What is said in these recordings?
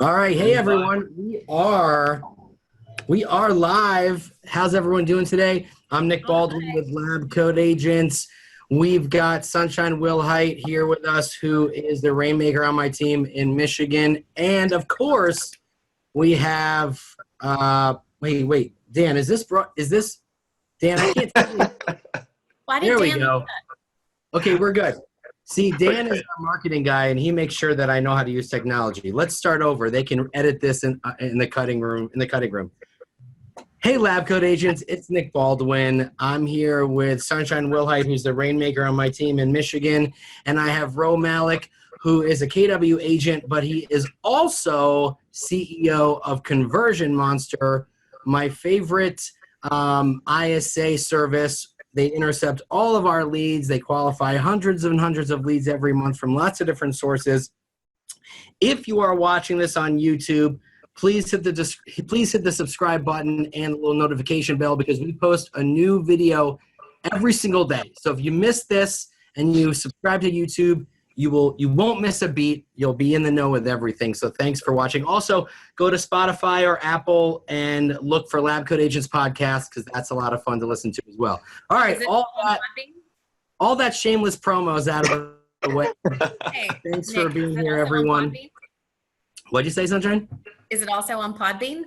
All right, hey everyone, we are live. How's everyone doing today? I'm Nick Baldwin with Lab Code Agents. We've got Sunshine Wilhite here with us, who is the rainmaker on my team in Michigan, and of course, we have wait, Dan, is this Dan? I can't tell you. Why did There we Dan go. Okay, we're good. See, Dan is our marketing guy, and he makes sure that I know how to use technology. Let's start over. They can edit this in the cutting room. Hey, Lab Code Agents, it's Nick Baldwin. I'm here with Sunshine Wilhite, who's the rainmaker on my team in Michigan, and I have Ro Malik, who is a KW agent, but he is also CEO of Conversion Monster, my favorite ISA service. They intercept all of our leads. They qualify hundreds and hundreds of leads every month from lots of different sources. If you are watching this on YouTube, please hit the subscribe button and the little notification bell, because we post a new video every single day. So if you missed this and you subscribe to YouTube, you won't miss a beat. You'll be in the know with everything. So thanks for watching. Also, go to Spotify or Apple and look for Lab Code Agents podcast, because that's a lot of fun to listen to as well. All right, all that shameless promo is out of the way. Hey, Thanks Nick, for being is it here, also on everyone. Podbean? What'd you say, Sunshine? Is it also on Podbean?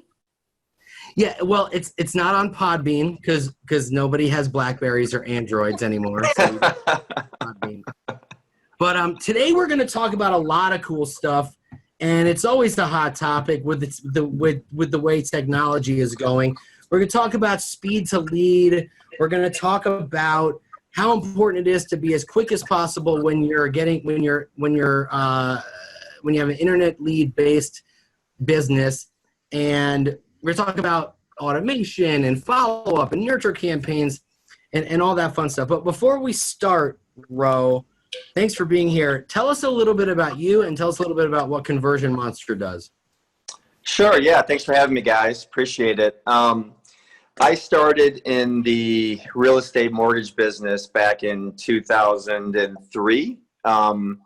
Yeah, well, it's not on Podbean because nobody has Blackberries or Androids anymore. So Podbean. But today we're going to talk about a lot of cool stuff, and it's always the hot topic with the way technology is going. We're going to talk about speed to lead. We're going to talk about how important it is to be as quick as possible when you have an internet lead based business, and we're talking about automation and follow up and nurture campaigns and all that fun stuff. But before we start, Ro, thanks for being here. Tell us a little bit about you, and tell us a little bit about what Conversion Monster does. Sure, yeah. Thanks for having me, guys. Appreciate it. I started in the real estate mortgage business back in 2003,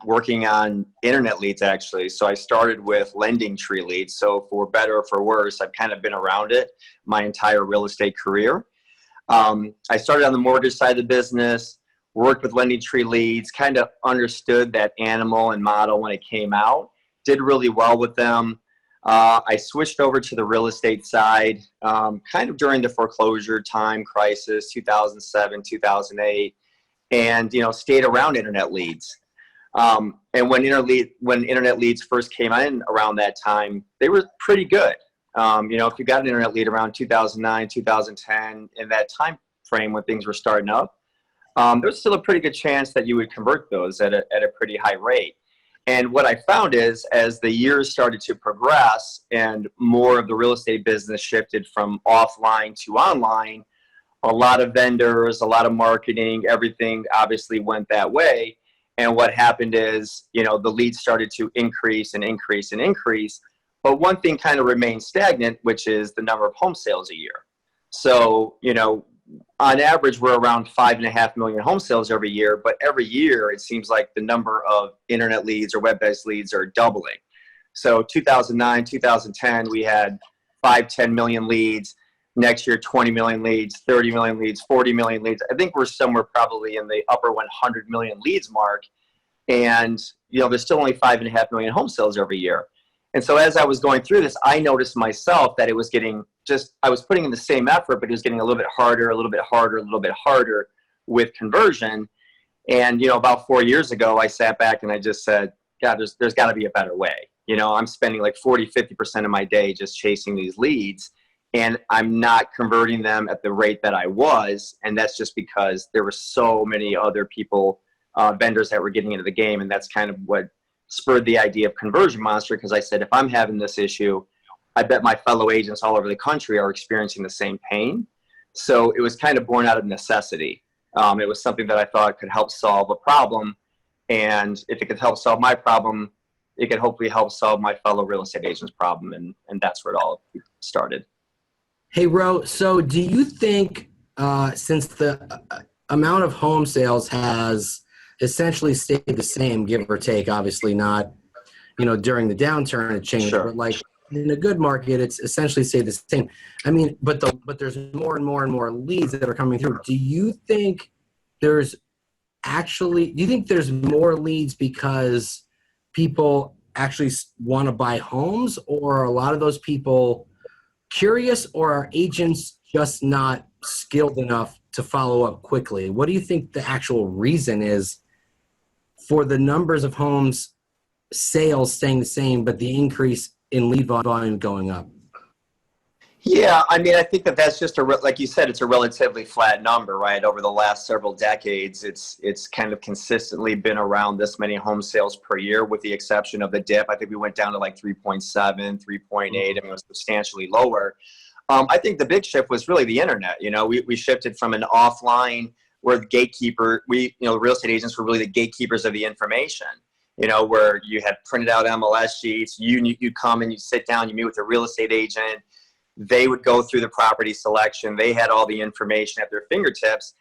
working on internet leads, actually. So I started with lending tree leads. So for better or for worse, I've kind of been around it my entire real estate career. I started on the mortgage side of the business, worked with lending tree leads, kind of understood that animal and model when it came out, did really well with them. I switched over to the real estate side kind of during the foreclosure time crisis, 2007, 2008, and stayed around internet leads. And when internet leads first came in around that time, they were pretty good. If you got an internet lead around 2009, 2010, in that time frame when things were starting up, there's still a pretty good chance that you would convert those at a pretty high rate. And what I found is, as the years started to progress and more of the real estate business shifted from offline to online, a lot of vendors, a lot of marketing, everything obviously went that way. And what happened is, the leads started to increase and increase and increase. But one thing kind of remained stagnant, which is the number of home sales a year. So, on average, we're around 5.5 million home sales every year, but every year it seems like the number of internet leads or web-based leads are doubling. So 2009, 2010, we had 10 million leads. Next year, 20 million leads, 30 million leads, 40 million leads. I think we're somewhere probably in the upper 100 million leads mark. And, there's still only 5.5 million home sales every year. And so as I was going through this, I noticed myself that it was getting I was putting in the same effort, but it was getting a little bit harder, a little bit harder, a little bit harder with conversion. And, about 4 years ago, I sat back and I just said, God, there's got to be a better way. I'm spending like 40-50% of my day just chasing these leads, and I'm not converting them at the rate that I was. And that's just because there were so many other people, vendors that were getting into the game. And that's kind of what spurred the idea of Conversion Monster, because I said, if I'm having this issue, I bet my fellow agents all over the country are experiencing the same pain. So it was kind of born out of necessity. It was something that I thought could help solve a problem. And if it could help solve my problem, it could hopefully help solve my fellow real estate agents' problem. And that's where it all started. Hey, Ro, so do you think since the amount of home sales has essentially stayed the same, give or take, obviously not during the downturn it changed. Sure. But like in a good market, it's essentially stayed the same. I mean, but there's more and more and more leads that are coming through. Do you think there's more leads because people actually want to buy homes, or are a lot of those people curious, or are agents just not skilled enough to follow up quickly? What do you think the actual reason is for the numbers of homes sales staying the same, but the increase in lead volume going up? Yeah, I mean, I think that's just like you said, it's a relatively flat number, right? Over the last several decades, it's kind of consistently been around this many home sales per year, with the exception of the dip. I think we went down to like 3.7, 3.8, and it was substantially lower. I think the big shift was really the internet. We shifted from an offline where real estate agents were really the gatekeepers of the information. Where you had printed out MLS sheets, you come and you sit down, you meet with a real estate agent. They would go through the property selection. They had all the information at their fingertips.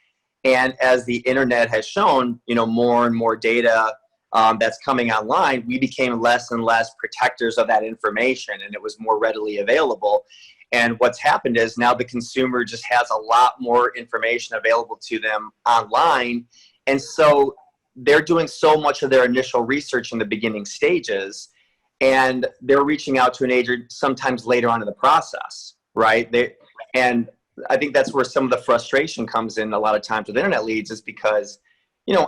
And as the internet has shown, more and more data that's coming online, we became less and less protectors of that information, and it was more readily available. And what's happened is now the consumer just has a lot more information available to them online. And so they're doing so much of their initial research in the beginning stages, and they're reaching out to an agent sometimes later on in the process, right? And I think that's where some of the frustration comes in a lot of times with internet leads, is because,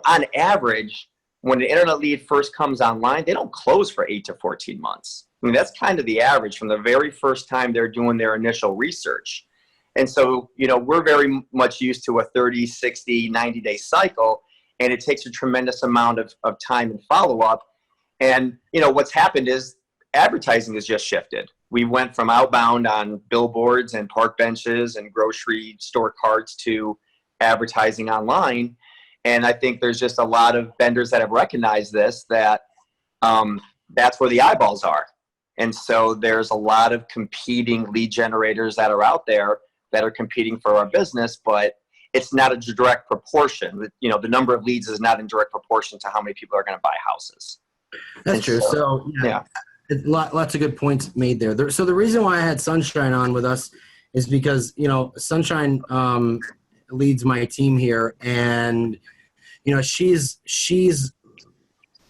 on average, when an internet lead first comes online, they don't close for 8 to 14 months. I mean, that's kind of the average from the very first time they're doing their initial research. And so, we're very much used to a 30, 60, 90-day cycle, and it takes a tremendous amount of time and follow-up. And, what's happened is advertising has just shifted. We went from outbound on billboards and park benches and grocery store carts to advertising online. And I think there's just a lot of vendors that have recognized this, that that's where the eyeballs are. And so there's a lot of competing lead generators that are out there that are competing for our business, but it's not a direct proportion. The number of leads is not in direct proportion to how many people are going to buy houses. That's true. So yeah. Lots of good points made there. So the reason why I had Sunshine on with us is because, Sunshine leads my team here, and, she's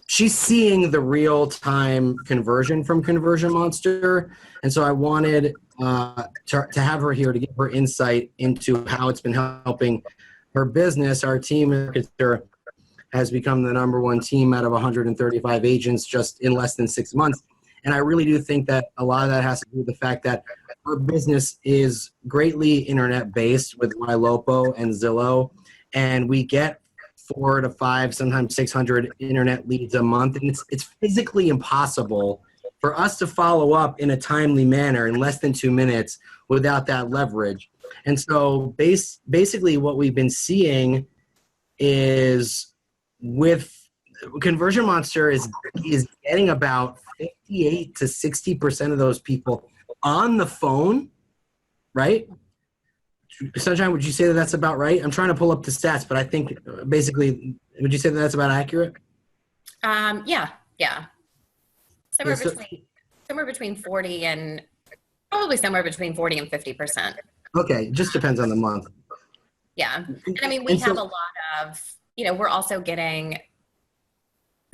seeing the real-time conversion from Conversion Monster. And so I wanted to have her here to give her insight into how it's been helping her business. Our team has become the #1 team out of 135 agents just in less than 6 months. And I really do think that a lot of that has to do with the fact that our business is greatly internet-based with YLOPO and Zillow, and we get 4 to 5, sometimes 600 internet leads a month, and it's physically impossible for us to follow up in a timely manner in less than 2 minutes without that leverage. And so basically what we've been seeing is with Conversion Monster is getting about 58 to 60% of those people on the phone, right? Sunshine, would you say that that's about right? I'm trying to pull up the stats, but I think basically, would you say that that's about accurate? Yeah. Somewhere between 40 and probably somewhere between 40 and 50%. Okay, just depends on the month. Yeah, and I mean, we have a lot of, we're also getting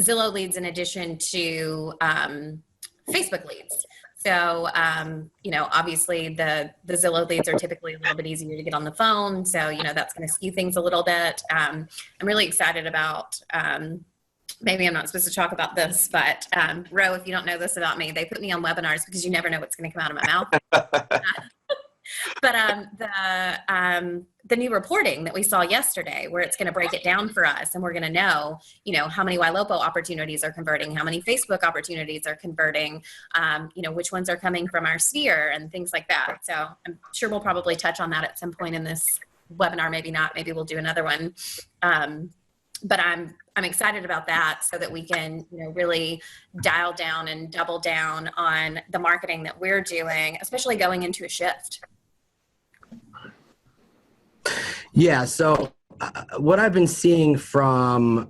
Zillow leads in addition to Facebook leads. So, obviously the Zillow leads are typically a little bit easier to get on the phone. So, that's going to skew things a little bit. I'm really excited about, maybe I'm not supposed to talk about this, but Ro, if you don't know this about me, they put me on webinars because you never know what's going to come out of my mouth. But the new reporting that we saw yesterday, where it's going to break it down for us, and we're going to know, how many YLOPO opportunities are converting, how many Facebook opportunities are converting, which ones are coming from our sphere and things like that. So I'm sure we'll probably touch on that at some point in this webinar. Maybe not. Maybe we'll do another one. But I'm excited about that, so that we can, really dial down and double down on the marketing that we're doing, especially going into a shift. Yeah. So what I've been seeing from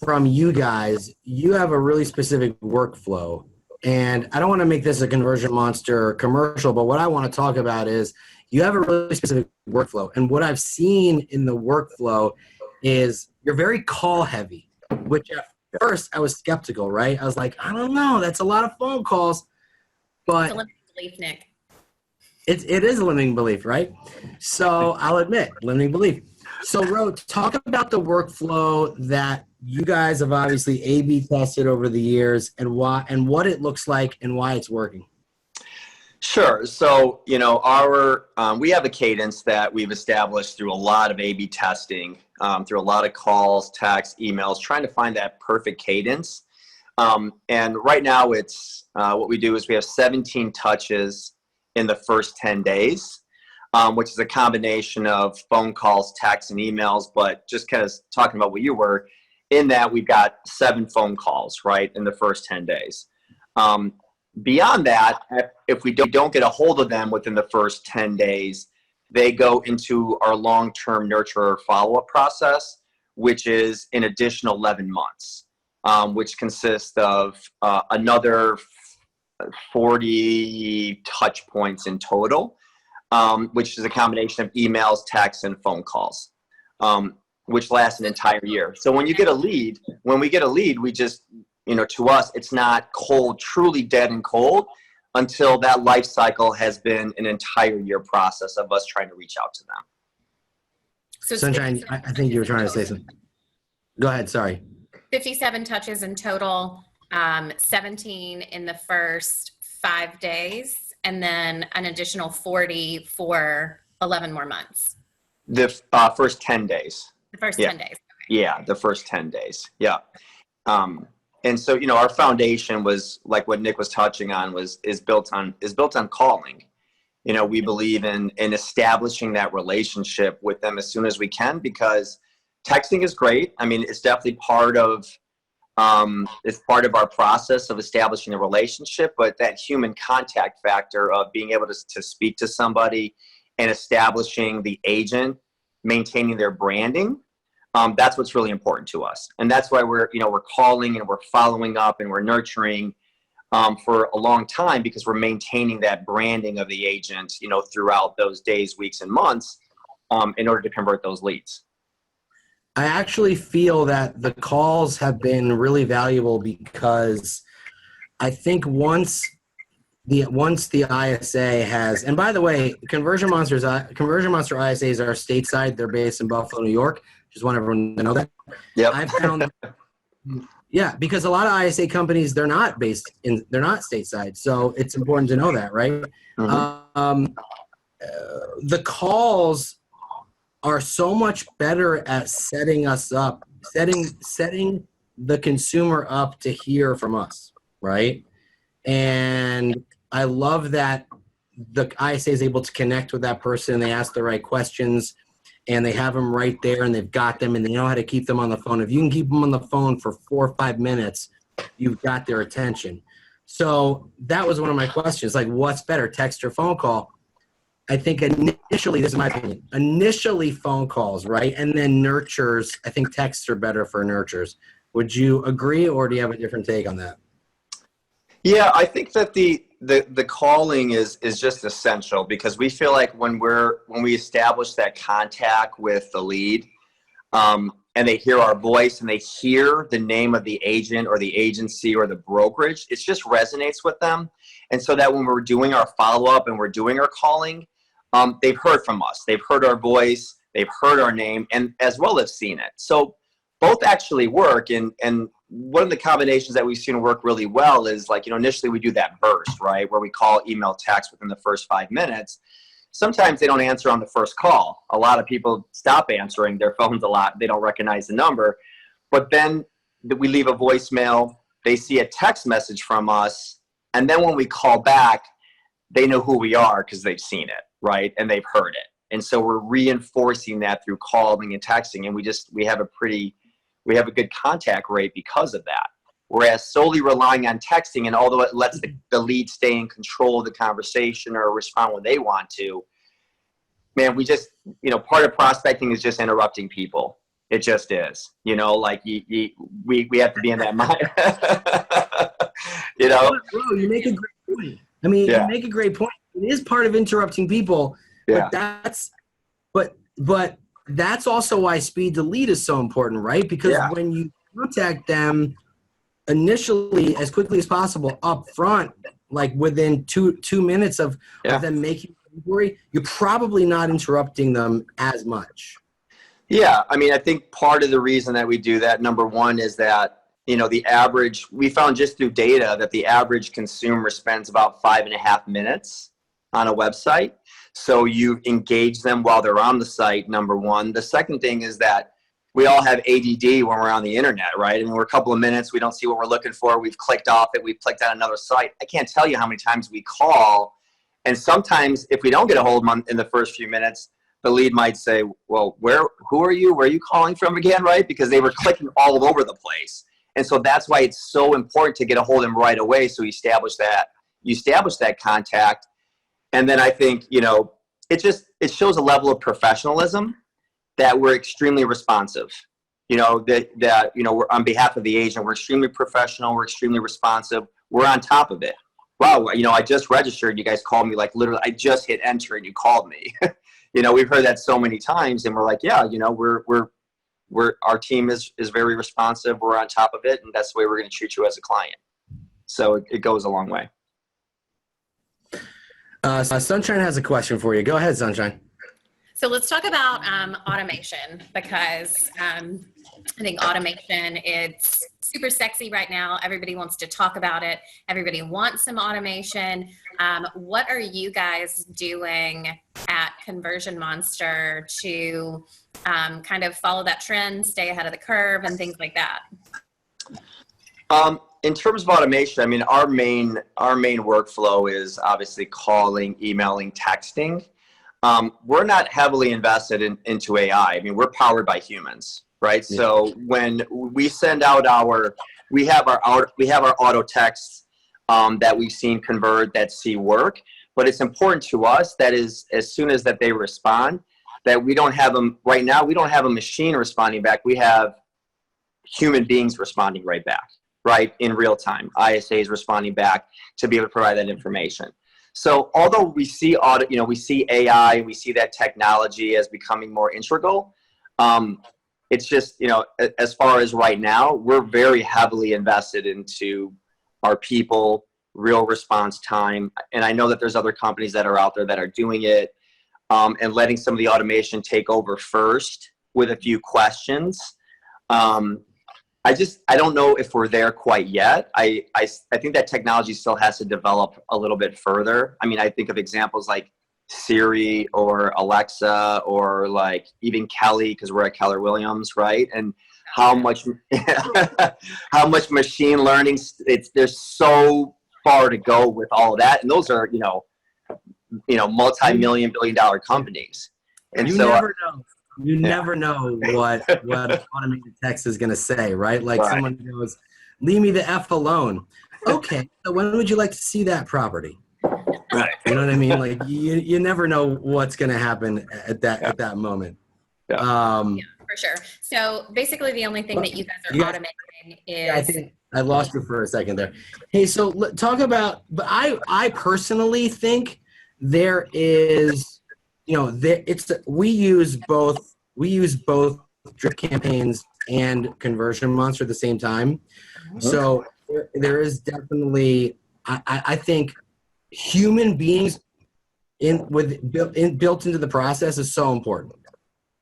from you guys, you have a really specific workflow. And I don't want to make this a conversion monster commercial, but what I want to talk about is you have a really specific workflow. And what I've seen in the workflow is you're very call heavy, which at first I was skeptical, right? I was like, I don't know, that's a lot of phone calls. But It's a limiting belief, Nick. It is a limiting belief, right? So I'll admit, limiting belief. So Ro, talk about the workflow that you guys have obviously A/B tested over the years and why and what it looks like and why it's working. Sure. So, we have a cadence that we've established through a lot of A/B testing, through a lot of calls, texts, emails, trying to find that perfect cadence. And right now it's, what we do is we have 17 touches in the first 10 days, which is a combination of phone calls, texts, and emails. But just kind of talking about what you were, in that we've got 7 phone calls, right, in the first 10 days. Beyond that, if we don't get a hold of them within the first 10 days, they go into our long-term nurture follow-up process, which is an additional 11 months, which consists of another 40 touch points in total, which is a combination of emails, texts, and phone calls, which lasts an entire year. So when we get a lead, we just, to us, it's not cold, truly dead and cold, until that life cycle has been an entire year process of us trying to reach out to them. So Sunshine, I think you were trying to say something. Go ahead, sorry. 57 touches in total, 17 in the first 5 days, and then an additional 40 for 11 more months. The first 10 days. The first 10 days. Okay. Yeah, the first 10 days. Yeah. And so, our foundation was, like what Nick was touching on, is built on calling. We believe in establishing that relationship with them as soon as we can, because texting is great. I mean, it's definitely part of our process of establishing a relationship, but that human contact factor of being able to speak to somebody and establishing the agent, maintaining their branding, that's what's really important to us. And that's why we're calling and we're following up and we're nurturing for a long time, because we're maintaining that branding of the agent, throughout those days, weeks, and months, in order to convert those leads. I actually feel that the calls have been really valuable, because I think once the ISA has, and by the way, Conversion Monster ISAs are stateside. They're based in Buffalo, New York. Just want everyone to know that. Yep. I found, yeah, because a lot of ISA companies, they're not stateside. So it's important to know that, right? Mm-hmm. The calls are so much better at setting us up, setting the consumer up to hear from us, right? And I love that the ISA is able to connect with that person. They ask the right questions, and they have them right there, and they've got them, and they know how to keep them on the phone. If you can keep them on the phone for 4 or 5 minutes, you've got their attention. So that was one of my questions, like, what's better, text or phone call? I think initially, this is my opinion, initially phone calls, right? And then nurtures, I think texts are better for nurtures. Would you agree, or do you have a different take on that? Yeah, I think that the calling is just essential, because we feel like when we establish that contact with the lead, and they hear our voice and they hear the name of the agent or the agency or the brokerage, it just resonates with them. And so that when we're doing our follow-up and we're doing our calling, they've heard from us. They've heard our voice, they've heard our name, and as well as seen it. So both actually work. And one of the combinations that we've seen work really well is, like, initially we do that burst, right, where we call, email, text within the first 5 minutes. Sometimes they don't answer on the first call. A lot of people stop answering their phones a lot. They don't recognize the number. But then we leave a voicemail. They see a text message from us. And then when we call back, they know who we are because they've seen it, right? And they've heard it. And so we're reinforcing that through calling and texting. And we have a good contact rate because of that. Whereas solely relying on texting, and although it lets the lead stay in control of the conversation or respond when they want to, man, we just, part of prospecting is just interrupting people. It just is. You know, like we have to be in that mind. You know, bro, you make a great point. I mean, you make a great point. It is part of interrupting people, but that's also why speed to lead is so important, right? Because when you contact them initially as quickly as possible up front, like within two minutes of them making an inquiry, you're probably not interrupting them as much. Yeah, I mean, I think part of the reason that we do that, number one, is that, you know, we found just through data that the average consumer spends about 5.5 minutes on a website. So you engage them while they're on the site, number one. The second thing is that we all have ADD when we're on the internet, right? I mean, we're a couple of minutes, we don't see what we're looking for, we've clicked off it, we've clicked on another site. I can't tell you how many times we call, and sometimes if we don't get a hold of them in the first few minutes, the lead might say, well, who are you? Where are you calling from again, right? Because they were clicking all over the place. And so that's why it's so important to get a hold of them right away, so you establish that contact. And then I think, you know, it shows a level of professionalism that we're extremely responsive. You know, that you know, we're on behalf of the agent, we're extremely professional, we're extremely responsive, we're on top of it. Wow, you know, I just registered, you guys called me, like literally, I just hit enter and you called me. You know, we've heard that so many times, and we're like, yeah, you know, our team is very responsive, we're on top of it, and that's the way we're going to treat you as a client. So it goes a long way. Sunshine has a question for you. Go ahead, Sunshine. So let's talk about automation, because I think automation, it's super sexy right now. Everybody wants to talk about it. Everybody wants some automation. What are you guys doing at Conversion Monster to kind of follow that trend, stay ahead of the curve, and things like that? In terms of automation, I mean, our main workflow is obviously calling, emailing, texting. We're not heavily invested into AI. I mean, we're powered by humans, right? Yeah. So when we send out we have our auto texts that we've seen convert, that see work, but it's important to us that is, as soon as that they respond, that we don't have them right now. We don't have a machine responding back. We have human beings responding right back, right, in real time. ISAs responding back to be able to provide that information. So although we see we see AI, we see that technology as becoming more integral, it's just, you know, as far as right now, we're very heavily invested into our people, real response time. And I know that there's other companies that are out there that are doing it, and letting some of the automation take over first with a few questions. I don't know if we're there quite yet. I think that technology still has to develop a little bit further. I mean, I think of examples like Siri or Alexa, or like even Kelly, because we're at Keller Williams, right? And how much machine learning, there's so far to go with all of that. And those are, you know, multi-million, billion-dollar companies. And you so never know. You never know what automated text is going to say, right? Like someone goes, leave me the F alone. Okay, so when would you like to see that property? Right. You know what I mean? Like you never know what's going to happen at that moment. Yeah. For sure. So basically the only thing that you guys are automating is... I think I lost you for a second there. Hey, so talk about, but I personally think there is... You know, we use both drip campaigns and Conversion Monster at the same time. Mm-hmm. So there is definitely, I think, human beings built into the process is so important.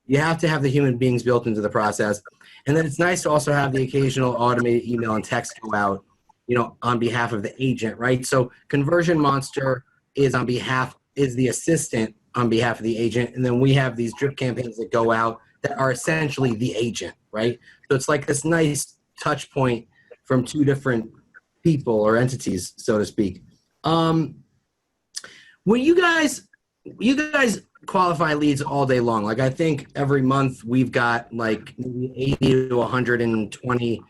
You have to have the human beings built into the process, and then it's nice to also have the occasional automated email and text go out, you know, on behalf of the agent, right? So Conversion Monster is the assistant on behalf of the agent, and then we have these drip campaigns that go out that are essentially the agent, right? So it's like this nice touch point from two different people or entities, so to speak. When you guys qualify leads all day long, like I think every month we've got like 80 to 120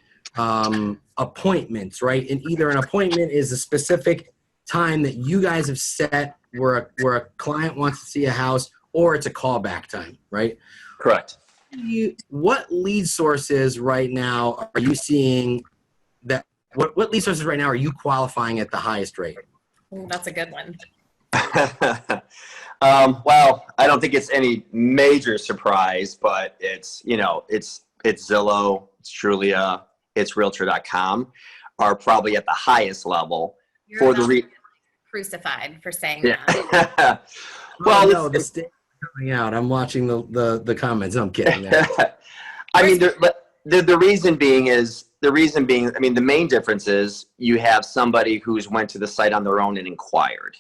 appointments, right? And either an appointment is a specific time that you guys have set where a client wants to see a house, or it's a callback time, right? Correct. what lead sources right now are you seeing that? What lead sources right now are you qualifying at the highest rate? Ooh, that's a good one. Well, I don't think it's any major surprise, but it's Zillow, it's Trulia, it's Realtor.com are probably at the highest level. You're For about the crucified for saying yeah. that. Well, no, the state coming out. I'm watching the comments. No, I'm kidding. I mean, the reason being, I mean, the main difference is you have somebody who's went to the site on their own and inquired,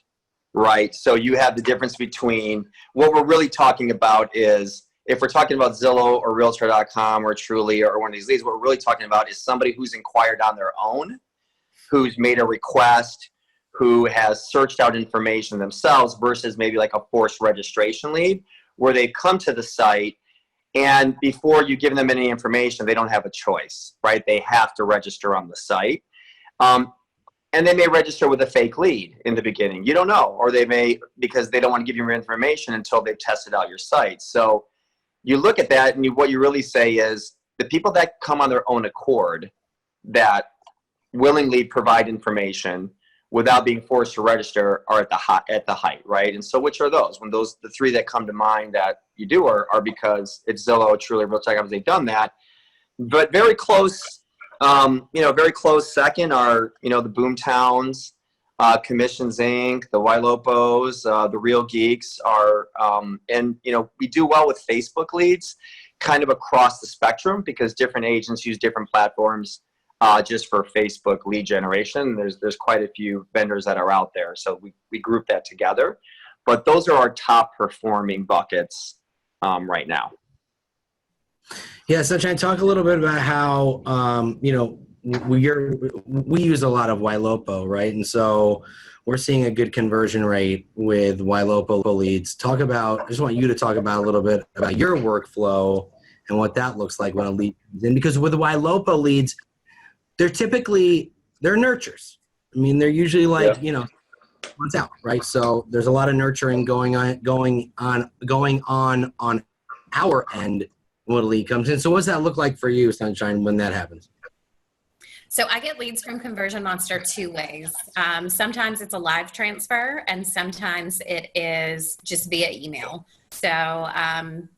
right? So you have the difference between what we're really talking about is, if we're talking about Zillow or Realtor.com or Trulia or one of these leads, what we're really talking about is somebody who's inquired on their own, who's made a request, who has searched out information themselves, versus maybe like a forced registration lead where they've come to the site and before you give them any information, they don't have a choice, right? They have to register on the site. And they may register with a fake lead in the beginning. You don't know. Or they may, because they don't want to give you your information until they've tested out your site. So you look at that and what you really say is the people that come on their own accord that willingly provide information without being forced to register are at the height, right? And so which are those? When the three that come to mind that you do are because it's Zillow, Trulia, Realtor.com, they've done that. But very close, very close second are, the Boomtowns, Commissions Inc., the Wilopos, the Real Geeks are, and we do well with Facebook leads kind of across the spectrum because different agents use different platforms just for Facebook lead generation. There's quite a few vendors that are out there. So we group that together. But those are our top performing buckets right now. Yeah, Sunshine, talk a little bit about how, we use a lot of Ylopo, right? And so we're seeing a good conversion rate with Ylopo leads. I just want you to talk about a little bit about your workflow and what that looks like when a lead comes in. Because with the Ylopo leads, they're nurtures. I mean, they're usually like, months out, right? So there's a lot of nurturing going on our end when a lead comes in. So what does that look like for you, Sunshine, when that happens? So I get leads from Conversion Monster two ways. Sometimes it's a live transfer and sometimes it is just via email. So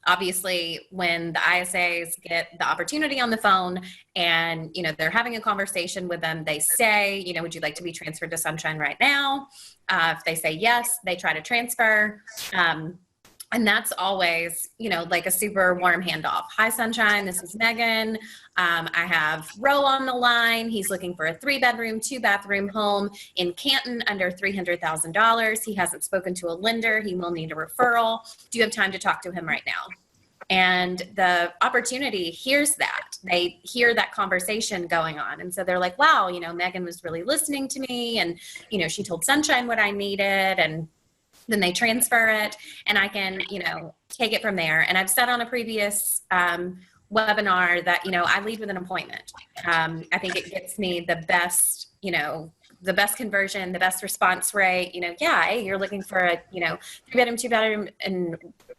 obviously when the ISAs get the opportunity on the phone and, they're having a conversation with them, they say, would you like to be transferred to Sunshine right now? If they say yes, they try to transfer. And that's always, like a super warm handoff. Hi, Sunshine. This is Megan. I have Ro on the line. He's looking for a 3-bedroom, 2-bathroom home in Canton under $300,000. He hasn't spoken to a lender. He will need a referral. Do you have time to talk to him right now? And the opportunity hears that. They hear that conversation going on. And so they're like, wow, Megan was really listening to me. And, she told Sunshine what I needed. And then they transfer it and I can, take it from there. And I've said on a previous webinar that, I lead with an appointment. I think it gets me the best, the best conversion, the best response rate, hey, you're looking for a, 3-bedroom, 2-bedroom in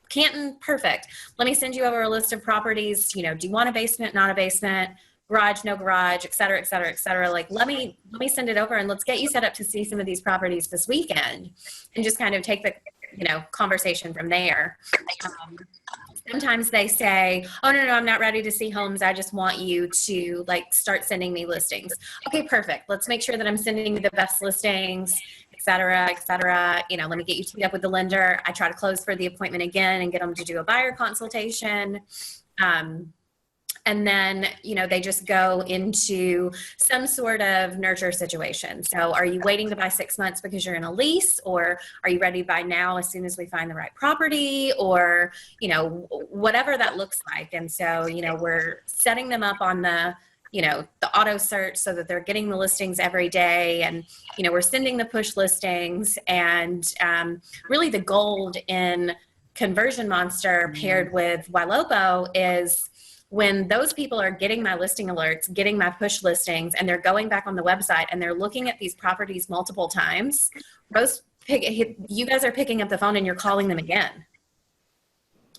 Canton. Perfect. Let me send you over a list of properties. Do you want a basement, not a basement? Garage, no garage, et cetera, et cetera, et cetera. Like, let me send it over and let's get you set up to see some of these properties this weekend and just kind of take the, conversation from there. Sometimes they say, oh, no, I'm not ready to see homes. I just want you to start sending me listings. Okay, perfect. Let's make sure that I'm sending you the best listings, et cetera, et cetera. Let me get you teed up with the lender. I try to close for the appointment again and get them to do a buyer consultation. And then, they just go into some sort of nurture situation. So are you waiting to buy 6 months because you're in a lease, or are you ready to buy now as soon as we find the right property, or, whatever that looks like. And so, we're setting them up on the auto search so that they're getting the listings every day. And, we're sending the push listings, and really the gold in Conversion Monster paired with Ylopo is when those people are getting my listing alerts, getting my push listings, and they're going back on the website and they're looking at these properties multiple times, you guys are picking up the phone and you're calling them again.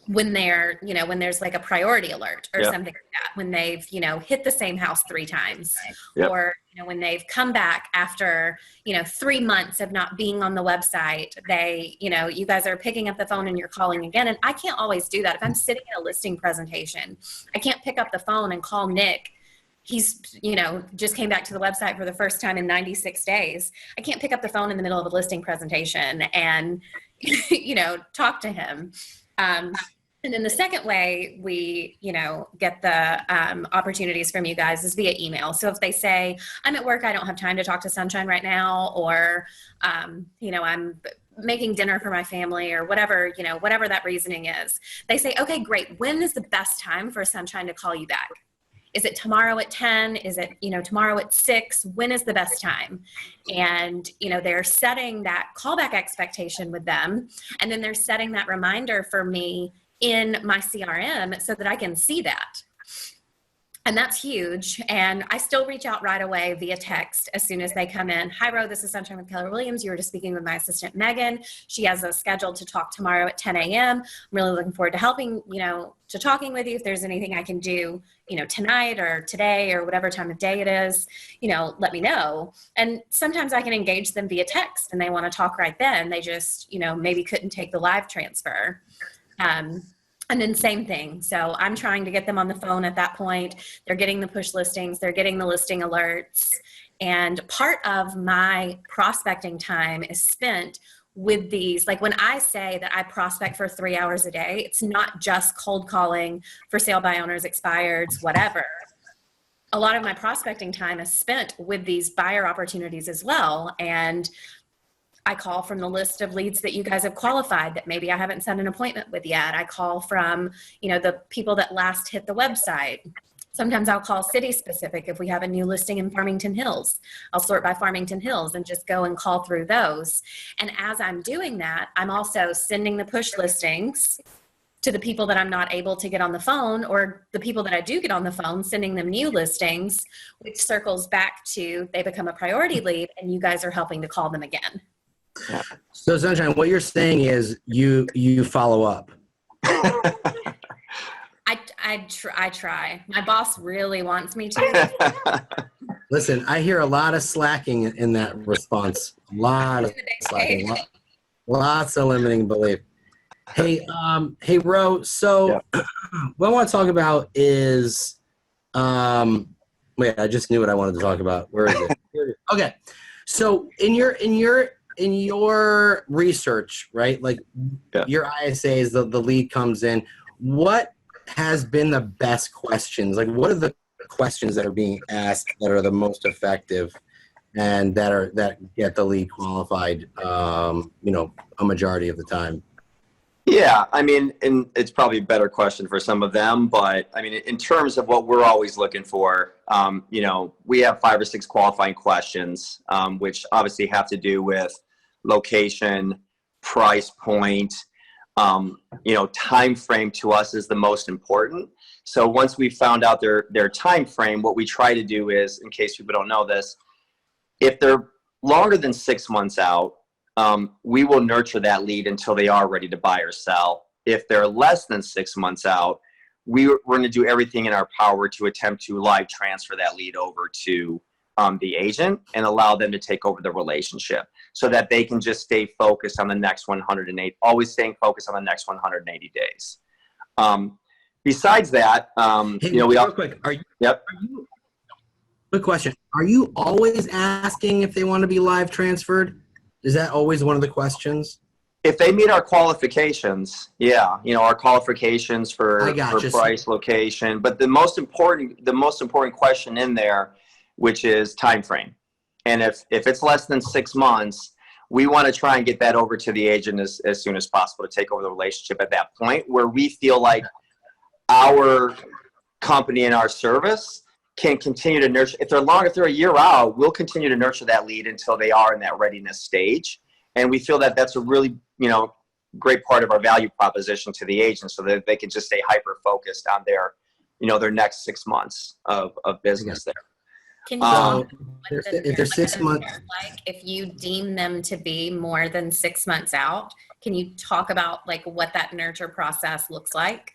when they're, when there's like a priority alert or something like that, when they've, hit the same house 3 times, or, when they've come back after, 3 months of not being on the website, they, you guys are picking up the phone and you're calling again. And I can't always do that. If I'm sitting in a listing presentation, I can't pick up the phone and call Nick. He's, just came back to the website for the first time in 96 days. I can't pick up the phone in the middle of a listing presentation and, talk to him. And then the second way we, get the opportunities from you guys is via email. So if they say, I'm at work, I don't have time to talk to Sunshine right now, or, I'm making dinner for my family, or whatever, whatever that reasoning is, they say, okay, great. When is the best time for Sunshine to call you back? Is it tomorrow at 10? Is it, tomorrow at 6? When is the best time? And, they're setting that callback expectation with them. And then they're setting that reminder for me in my CRM so that I can see that. And that's huge. And I still reach out right away via text as soon as they come in. Hi, Ro, this is Sunshine with Keller Williams. You were just speaking with my assistant, Megan. She has a scheduled to talk tomorrow at 10 a.m. I'm really looking forward to helping, to talking with you. If there's anything I can do, tonight or today or whatever time of day it is, let me know. And sometimes I can engage them via text and they want to talk right then. They just, maybe couldn't take the live transfer. And then same thing. So I'm trying to get them on the phone at that point. They're getting the push listings. They're getting the listing alerts. And part of my prospecting time is spent with these. Like when I say that I prospect for 3 hours a day, it's not just cold calling for sale by owners, expireds, whatever. A lot of my prospecting time is spent with these buyer opportunities as well. And I call from the list of leads that you guys have qualified that maybe I haven't set an appointment with yet. I call from, the people that last hit the website. Sometimes I'll call city specific if we have a new listing in Farmington Hills. I'll sort by Farmington Hills and just go and call through those. And as I'm doing that, I'm also sending the push listings to the people that I'm not able to get on the phone, or the people that I do get on the phone, sending them new listings, which circles back to they become a priority lead and you guys are helping to call them again. So Sunshine, what you're saying is you follow up. I try. My boss really wants me to. Listen, I hear a lot of slacking in that response. A lot of slacking. Lots of limiting belief. Hey, Ro. So what I want to talk about is, wait, I just knew what I wanted to talk about. Where is it? Okay. So in your research, right? Like your ISAs, the lead comes in. What has been the best questions? Like, what are the questions that are being asked that are the most effective and that get the lead qualified? A majority of the time. Yeah, I mean, and it's probably a better question for some of them, but I mean, in terms of what we're always looking for, we have 5 or 6 qualifying questions, which obviously have to do with location, price point, time frame to us is the most important. So once we found out their time frame, what we try to do is, in case people don't know this, if they're longer than 6 months out, we will nurture that lead until they are ready to buy or sell. If they're less than 6 months out, we're going to do everything in our power to attempt to live transfer that lead over to the agent and allow them to take over the relationship so that they can just stay focused on the next 108, always staying focused on the next 180 days. Besides that, real quick, quick question. Are you always asking if they want to be live transferred? Is that always one of the questions? If they meet our qualifications, our qualifications for price, location, but the most important question in there, which is time frame. And if it's less than 6 months, we want to try and get that over to the agent as soon as possible to take over the relationship at that point where we feel like our company and our service can continue to nurture. If they're a year out, we'll continue to nurture that lead until they are in that readiness stage. And we feel that that's a really, great part of our value proposition to the agent so that they can just stay hyper focused on their next 6 months of business there. Can you if they're 6 months, like if you deem them to be more than 6 months out, Can you talk about like what that nurture process looks like?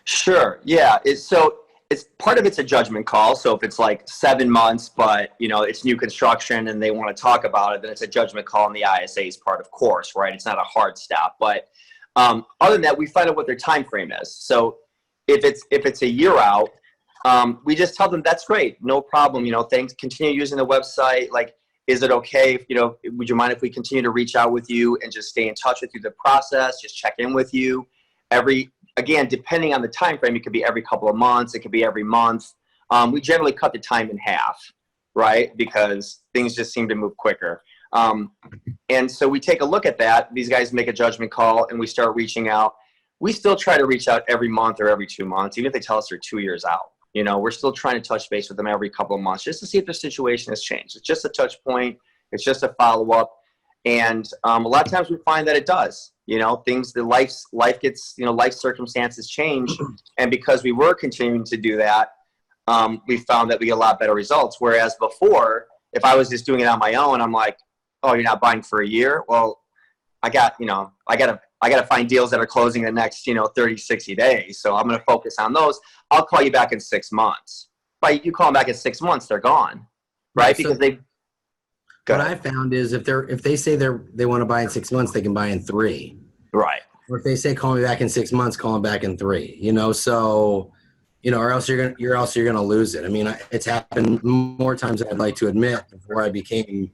Sure. Yeah. It's part of it's a judgment call. So if it's like 7 months, but it's new construction and they want to talk about it, then it's a judgment call on the ISA's part, of course, right? It's not a hard stop. But other than that, we find out what their time frame is. So if it's a year out, we just tell them that's great, no problem. Thanks. Continue using the website. Like, is it okay if, would you mind if we continue to reach out with you and just stay in touch with you the process, just check in with you again, depending on the time frame, it could be every couple of months, it could be every month. We generally cut the time in half, right? Because things just seem to move quicker. And so we take a look at that. These guys make a judgment call and we start reaching out. We still try to reach out every month or every 2 months, even if they tell us they're 2 years out. We're still trying to touch base with them every couple of months just to see if their situation has changed. It's just a touch point. It's just a follow-up. And a lot of times we find that it does. Life gets, life circumstances change. And because we were continuing to do that, we found that we get a lot better results. Whereas before, if I was just doing it on my own, I'm like, oh, you're not buying for a year? Well, I got to find deals that are closing the next, 30, 60 days. So I'm going to focus on those. I'll call you back in 6 months. But you call them back in 6 months, they're gone. Right? So because what I found is if they say they want to buy in 6 months, they can buy in 3. Right. Or if they say call me back in 6 months, call them back in 3. So or else you're gonna lose it. I mean, it's happened more times than I'd like to admit before I became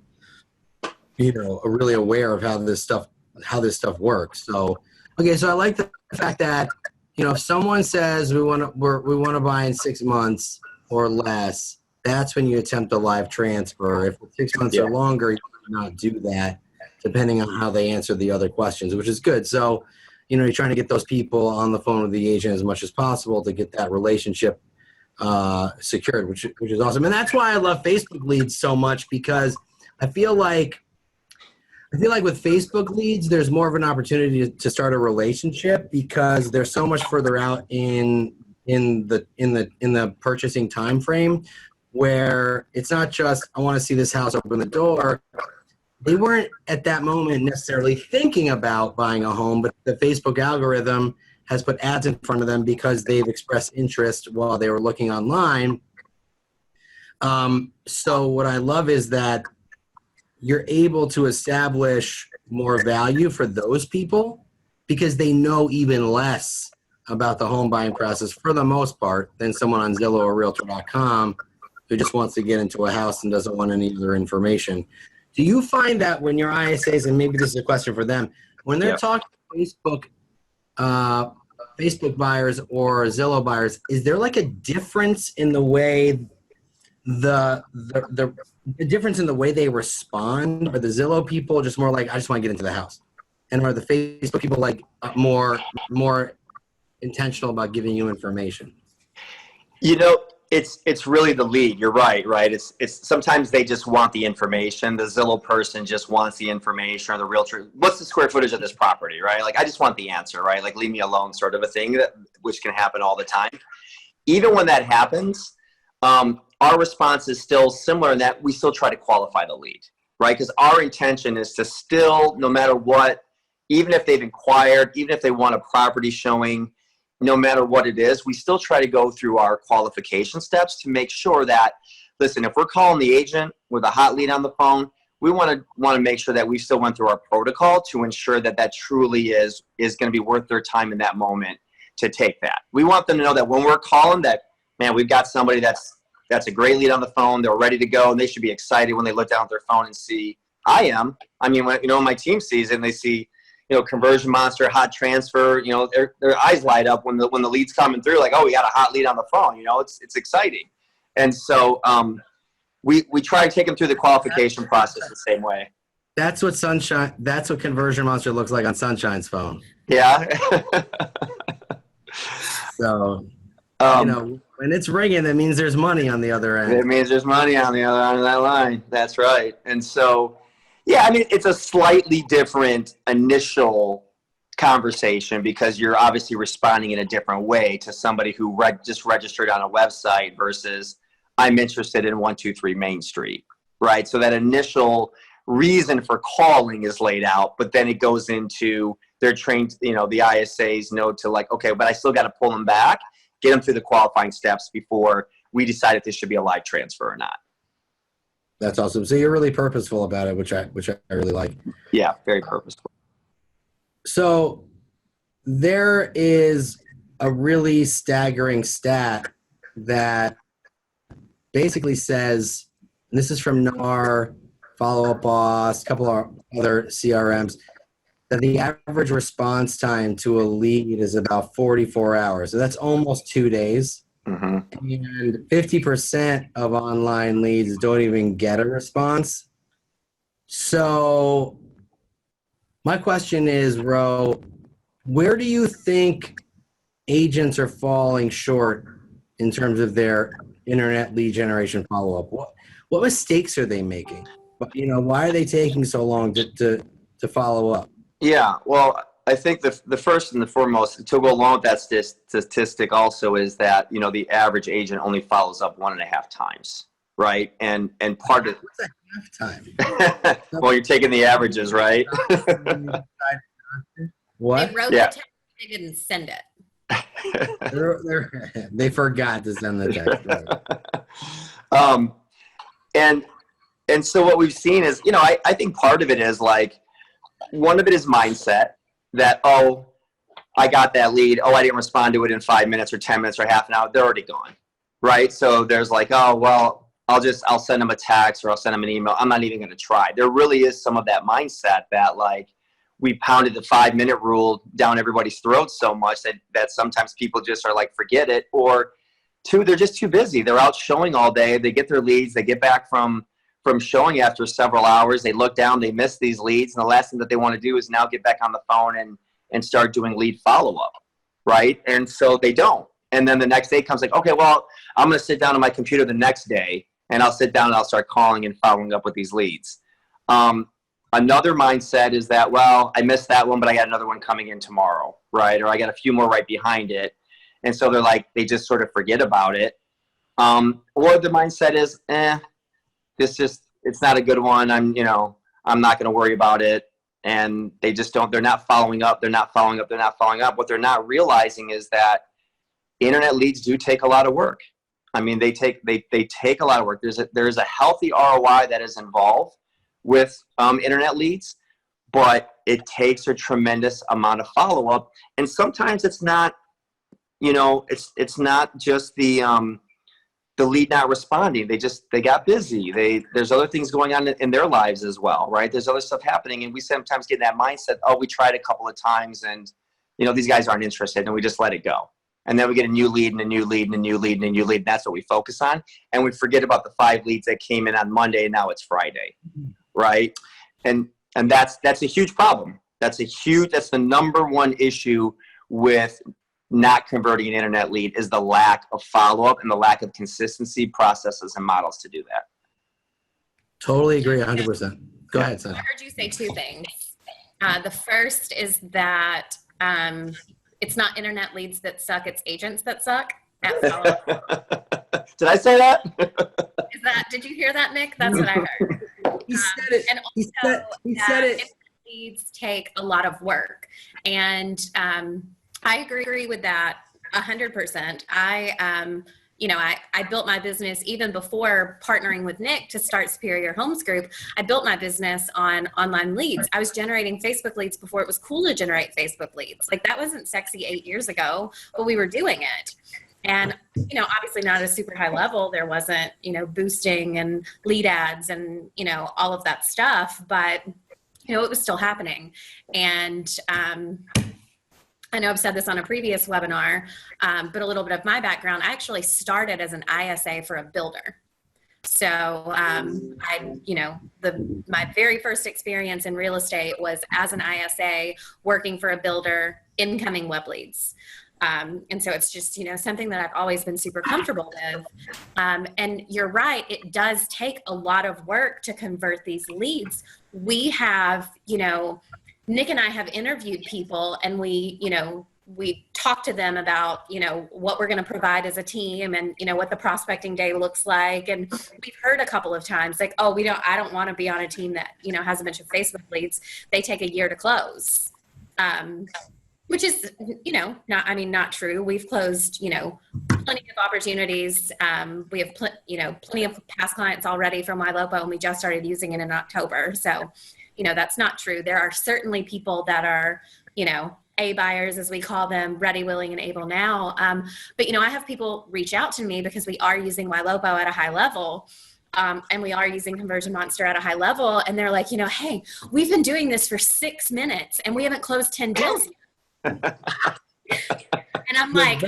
really aware of how this stuff works. So okay, so I like the fact that if someone says we want to buy in 6 months or less, that's when you attempt a live transfer. If it's 6 months or longer, you cannot do that, depending on how they answer the other questions, which is good. So, you're trying to get those people on the phone with the agent as much as possible to get that relationship secured, which is awesome. And that's why I love Facebook leads so much, because I feel like with Facebook leads, there's more of an opportunity to start a relationship because they're so much further out in the purchasing time frame, where it's not just, I want to see this house, open the door. They weren't at that moment necessarily thinking about buying a home, but the Facebook algorithm has put ads in front of them because they've expressed interest while they were looking online. So what I love is that you're able to establish more value for those people because they know even less about the home buying process for the most part than someone on Zillow or Realtor.com who just wants to get into a house and doesn't want any other information. Do you find that when your ISAs, and maybe this is a question for them, when they're talking to Facebook buyers or Zillow buyers, is there like a difference in the way the difference in the way they respond? Are the Zillow people just more like, I just want to get into the house? And are the Facebook people like more intentional about giving you information? It's really the lead. You're right. It's sometimes they just want the information. The Zillow person just wants the information, or the realtor, what's the square footage of this property, right? Like, I just want the answer, right? Like, leave me alone sort of a thing, which can happen all the time. Even when that happens, our response is still similar in that we still try to qualify the lead, right? Because our intention is to still, no matter what, even if they've inquired, even if they want a property showing, no matter what it is, we still try to go through our qualification steps to make sure that, listen, if we're calling the agent with a hot lead on the phone, we want to make sure that we still went through our protocol to ensure that truly is going to be worth their time in that moment to take that. We want them to know that when we're calling that, man, we've got somebody that's a great lead on the phone, they're ready to go, and they should be excited when they look down at their phone and see, when my team sees it and they see, conversion monster, hot transfer, their eyes light up when the lead's coming through, like, oh, we got a hot lead on the phone, it's exciting. And so we try to take them through the qualification process the same way. That's what Conversion Monster looks like on Sunshine's phone. Yeah. So, when it's ringing, that means there's money on the other end. It means there's money on the other end of that line. That's right. And so, yeah, it's a slightly different initial conversation because you're obviously responding in a different way to somebody who just registered on a website versus I'm interested in 123 Main Street, right? So that initial reason for calling is laid out, but then it goes into they're trained, the ISAs know to like, okay, but I still got to pull them back, get them through the qualifying steps before we decide if this should be a live transfer or not. That's awesome. So you're really purposeful about it, which I really like. Yeah, very purposeful. So there is a really staggering stat that basically says, and this is from NAR, Follow Up Boss, a couple of other CRMs, that the average response time to a lead is about 44 hours. So that's almost 2 days. Mm-hmm. And 50% of online leads don't even get a response. So my question is, Ro, where do you think agents are falling short in terms of their internet lead generation follow-up? What mistakes are they making? Why are they taking so long to follow up? Yeah, well, I think the first and the foremost, to go along with that statistic also is that, the average agent only follows up 1.5 times, right? And part of what's a half time? well, you're taking the averages, right? What? They wrote Yeah. the text, they didn't send it. They forgot to send the text. Right? And so what we've seen is, I think part of it is like, one of it is mindset that, oh, I got that lead. Oh, I didn't respond to it in 5 minutes or 10 minutes or half an hour. They're already gone, right? So there's like, oh, well, I'll send them a text or I'll send them an email. I'm not even going to try. There really is some of that mindset that like we pounded the 5-minute rule down everybody's throats so much that sometimes people just are like, forget it. Or two, they're just too busy. They're out showing all day. They get their leads. They get back from showing after several hours. They look down, they miss these leads. And the last thing that they want to do is now get back on the phone and start doing lead follow-up, right? And so they don't. And then the next day comes like, okay, well, I'm going to sit down on my computer the next day and I'll sit down and I'll start calling and following up with these leads. Another mindset is that, well, I missed that one, but I got another one coming in tomorrow, right? Or I got a few more right behind it. And so they're like, they just sort of forget about it. Or the mindset is, it's not a good one. I'm not going to worry about it. And they just they're not following up. They're not following up. They're not following up. What they're not realizing is that internet leads do take a lot of work. I mean, they take a lot of work. There's a healthy ROI that is involved with internet leads, but it takes a tremendous amount of follow-up. And sometimes it's not, it's not just the lead not responding. They got busy. There's other things going on in their lives as well, right? There's other stuff happening, and we sometimes get in that mindset, oh, we tried a couple of times and, these guys aren't interested, and we just let it go. And then we get a new lead and a new lead and a new lead and a new lead. And that's what we focus on. And we forget about the 5 leads that came in on Monday and now it's Friday, right? And that's a huge problem. That's the number one issue with not converting an internet lead is the lack of follow-up and the lack of consistency, processes, and models to do that. Totally agree 100%. Go ahead, Sam. I heard you say 2 things. The first is that it's not internet leads that suck, it's agents that suck. Did I say that? Did you hear that, Nick? That's what I heard. He said it. And also he said it. Leads take a lot of work. And I agree with that 100%. I built my business even before partnering with Nick to start Superior Homes Group. I built my business on online leads. I was generating Facebook leads before it was cool to generate Facebook leads. Like that wasn't sexy 8 years ago, but we were doing it. And, obviously not at a super high level. There wasn't, boosting and lead ads and, all of that stuff, but, it was still happening. And, I know I've said this on a previous webinar, but a little bit of my background, I actually started as an ISA for a builder. So, my very first experience in real estate was as an ISA working for a builder, incoming web leads. And so it's just, something that I've always been super comfortable with. And you're right, it does take a lot of work to convert these leads. We have, Nick and I have interviewed people and we, we talk to them about, you know, what we're going to provide as a team and, you know, what the prospecting day looks like. And we've heard a couple of times like, oh, I don't want to be on a team that, you know, has a bunch of Facebook leads. They take a year to close. Which is, you know, not true. We've closed, you know, plenty of opportunities. We have, plenty of past clients already from YLOPO, and we just started using it in October. So, you know, that's not true. There are certainly people that are, you know, A buyers, as we call them, ready, willing, and able now. But, you know, I have people reach out to me because we are using YLOPO at a high level. And we are using Conversion Monster at a high level. And they're like, you know, hey, we've been doing this for 6 minutes and we haven't closed 10 deals yet. And I'm like,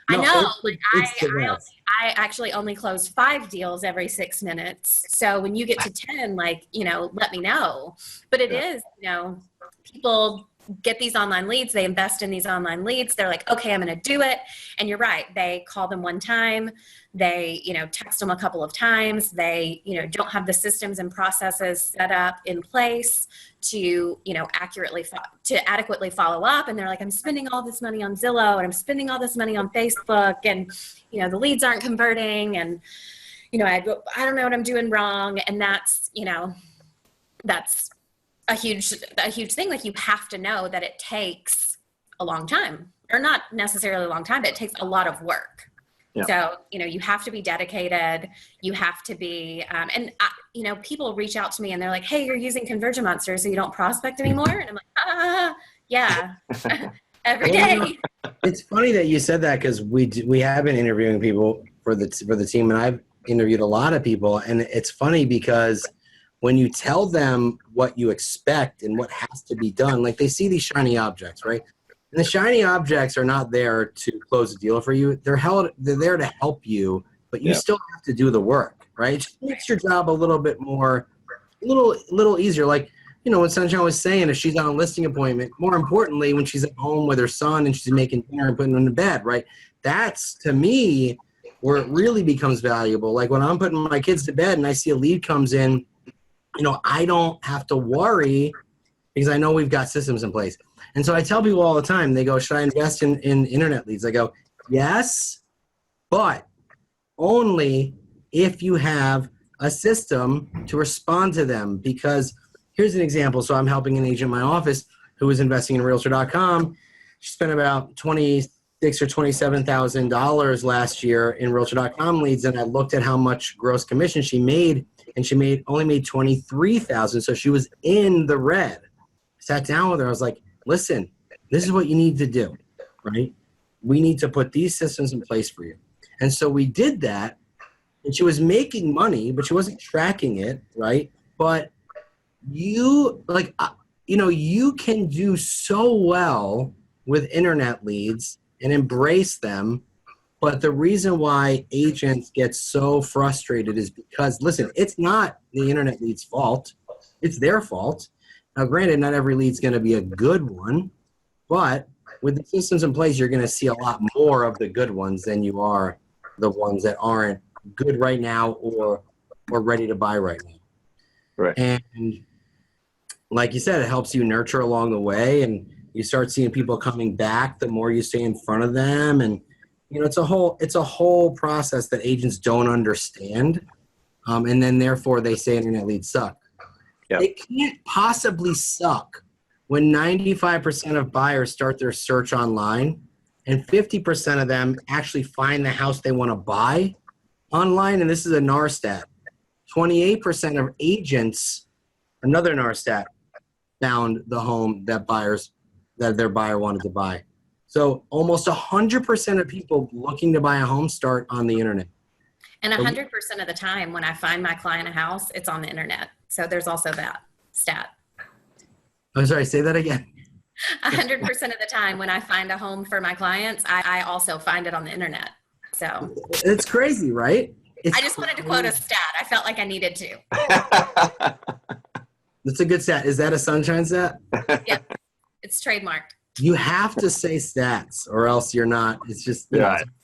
I know, like I actually only close 5 deals every 6 minutes. So when you get to 10, like, you know, let me know. But it is, you know, people get these online leads, they invest in these online leads, they're like, okay, I'm going to do it. And you're right, they call them one time, they, you know, text them a couple of times, they, you know, don't have the systems and processes set up in place to, you know, adequately follow up. And they're like, I'm spending all this money on Zillow and I'm spending all this money on Facebook, and, you know, the leads aren't converting, and, you know, I don't know what I'm doing wrong. And that's, you know, that's a huge thing. Like, you have to know that it takes a long time, or not necessarily a long time, but it takes a lot of work. Yeah. So, you know, you have to be dedicated. You have to be, you know, people reach out to me and they're like, hey, you're using Conversion Monster, so you don't prospect anymore. And I'm like, yeah, every day. It's funny that you said that, because we have been interviewing people for the team, and I've interviewed a lot of people, and it's funny because when you tell them what you expect and what has to be done, like, they see these shiny objects, right? And the shiny objects are not there to close a deal for you. They're there to help you, but you still have to do the work, right? It just makes your job a little bit more, a little easier. Like, you know, what Sunshine was saying, if she's on a listing appointment, more importantly, when she's at home with her son and she's making dinner and putting him to bed, right? That's, to me, where it really becomes valuable. Like, when I'm putting my kids to bed and I see a lead comes in, you know, I don't have to worry because I know we've got systems in place. And so I tell people all the time, they go, should I invest in internet leads? I go, yes, but only if you have a system to respond to them. Because here's an example. So I'm helping an agent in my office who was investing in Realtor.com. She spent about $26,000 or $27,000 last year in Realtor.com leads, and I looked at how much gross commission she made, and she only made $23,000. So she was in the red. Sat down with her. I was like, listen, this is what you need to do, right? We need to put these systems in place for you. And so we did that, and she was making money, but she wasn't tracking it, right? But you can do so well with internet leads and embrace them. But the reason why agents get so frustrated is because, listen, it's not the internet lead's fault. It's their fault. Now, granted, not every lead's going to be a good one, but with the systems in place, you're going to see a lot more of the good ones than you are the ones that aren't good right now or ready to buy right now. Right. And like you said, it helps you nurture along the way, and you start seeing people coming back the more you stay in front of them. And, you know, it's a whole process that agents don't understand. And then therefore they say internet leads suck. Yep. They can't possibly suck when 95% of buyers start their search online and 50% of them actually find the house they want to buy online. And this is a NAR stat. 28% of agents, another NAR stat, found the home that their buyer wanted to buy. So almost 100% of people looking to buy a home start on the internet. And 100% of the time when I find my client a house, it's on the internet. So there's also that stat. I'm sorry, say that again. 100% of the time when I find a home for my clients, I also find it on the internet. So it's crazy, right? I just wanted to quote a stat. I felt like I needed to. That's a good stat. Is that a Sunshine stat? Yeah, it's trademarked. You have to say stats or else you're not. It's just,